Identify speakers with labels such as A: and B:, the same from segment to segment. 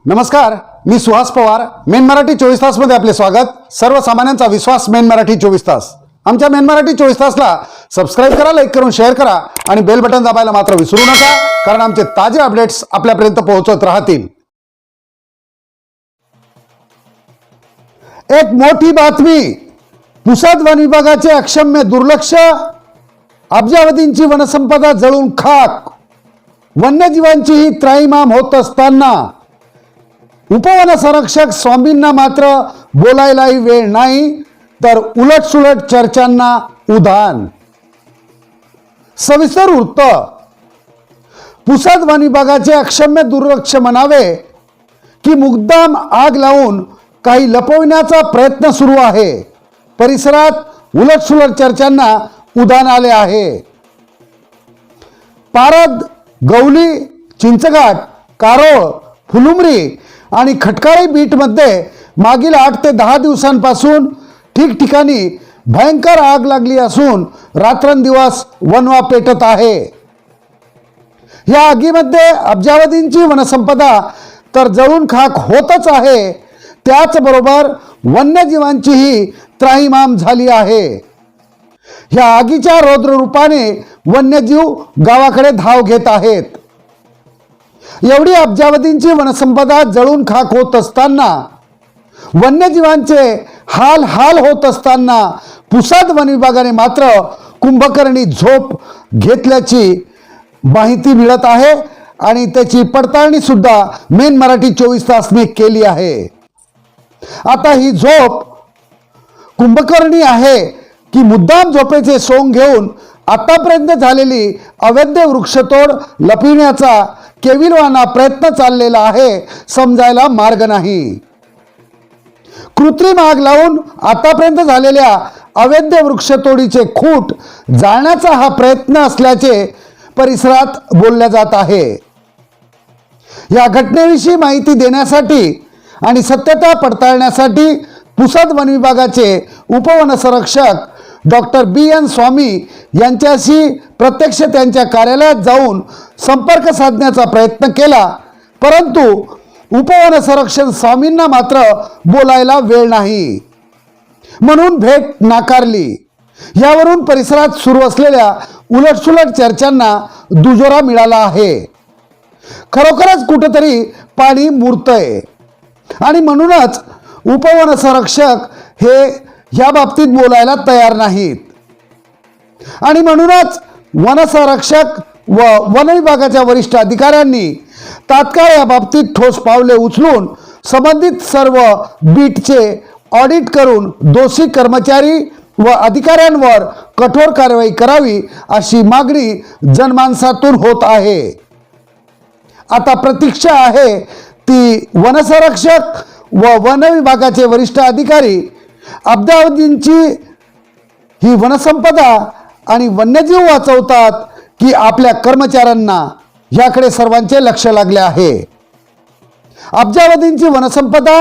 A: नमस्कार, मी सुहास पवार. मेन मराठी 24 तास मध्ये आपले स्वागत. सर्वसामान्यांचा विश्वास मेन मराठी 24 तास. आमच्या मेन मराठी 24 तासला सबस्क्राइब करा, लाईक करून शेअर करा आणि बेल बटन दाबायला मात्र विसरू नका, कारण आमचे ताजे अपडेट्स आपल्यापर्यंत पोहोचत राहतील. एक मोठी बातमी. पुसद वन विभागाचे अक्षम्य दुर्लक्ष, अब्जावधींची वनसंपदा जळून खाक, वन्यजीवांचीही त्राईमाम होत असताना उपवन संरक्षक स्वामींना मात्र बोलायलाही वेळ नाही, तर उलटसुलट चर्चांना उधाण. सविस्तर वृत्त. पुसद वन विभागाचे अक्षम्य दुर्लक्ष म्हणावे की मुद्दाम आग लावून काही लपविण्याचा प्रयत्न सुरू आहे. परिसरात उलटसुलट चर्चांना उधाण आले आहे. पारद, गवली, चिंचघाट, कारोळ, फुलुमरी आणि खटकाळी बीटमध्ये मागील 8 ते 10 दिवसांपासून ठिकठिकाणी भयंकर आग लागली असून रात्रंदिवस वणवा पेटत आहे. या आगीमध्ये अब्जावधींची वनसंपदा तर जळून खाक होतच आहे, त्याचबरोबर वन्यजीवांचीही त्राईमाम झाली आहे. या आगीच्या रौद्र रूपाने वन्यजीव गावाकडे धाव घेत आहेत. एवढी अब्जावधींची वनसंपदा जळून खाक होत असताना, वन्यजीवांचे हाल हाल होत असताना पुसद वन विभागाने मात्र कुंभकर्णी झोप घेतल्याची माहिती मिळत आहे आणि त्याची पडताळणी सुद्धा मेन मराठी 24 तासने केली आहे. आता ही झोप कुंभकर्णी आहे की मुद्दाम झोपेचे सोंग घेऊन आतापर्यंत झालेली अवैध वृक्षतोड लपविण्याचा केविलवाना प्रयत्न चाललेला आहे, समजायला मार्ग नाही. कृत्रिम आग लावून आतापर्यंत झालेल्या अवैध वृक्षतोडीचे खूट जाळण्याचा हा प्रयत्न असल्याचे परिसरात बोलले जात आहे. या घटनेविषयी माहिती देण्यासाठी आणि सत्यता पडताळण्यासाठी पुसद वन विभागाचे उपवनसंरक्षक डॉक्टर BN स्वामी यांच्याशी प्रत्यक्ष त्यांच्या कार्यालयात जाऊन संपर्क साधण्याचा प्रयत्न केला, परंतु उपवनसंरक्षक स्वामींना मात्र बोलायला वेळ नाही, म्हणून भेट नाकारली. यावरून परिसरात सुरू असलेल्या उलटसुलट चर्चांना दुजोरा मिळाला आहे. खरोखरच कुठेतरी पाणी मुरतंय आणि म्हणूनच उपवनसंरक्षक हे या बाबतीत बोलायला तयार नाहीत आणि म्हणूनच वनसंरक्षक व वन विभागाच्या वरिष्ठ अधिकाऱ्यांनी तात्काळ या बाबतीत ठोस पावले उचलून संबंधित सर्व बीटचे ऑडिट करून दोषी कर्मचारी व अधिकाऱ्यांवर कठोर कारवाई करावी, अशी मागणी जनमानसातून होत आहे. आता प्रतीक्षा आहे ती वनसंरक्षक व वन विभागाचे वरिष्ठ अधिकारी अब्जावधींची ही वनसंपदा आणि वन्यजीव वाचवतात की आपल्या कर्मचाऱ्यांना, याकडे सर्वांचे लक्ष लागले आहे. अब्जावधींची वनसंपदा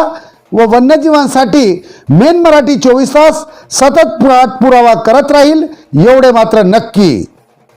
A: व वन्यजीवांसाठी मेन मराठी 24 तास सतत पाठपुरावा करत राहील, एवढे मात्र नक्की.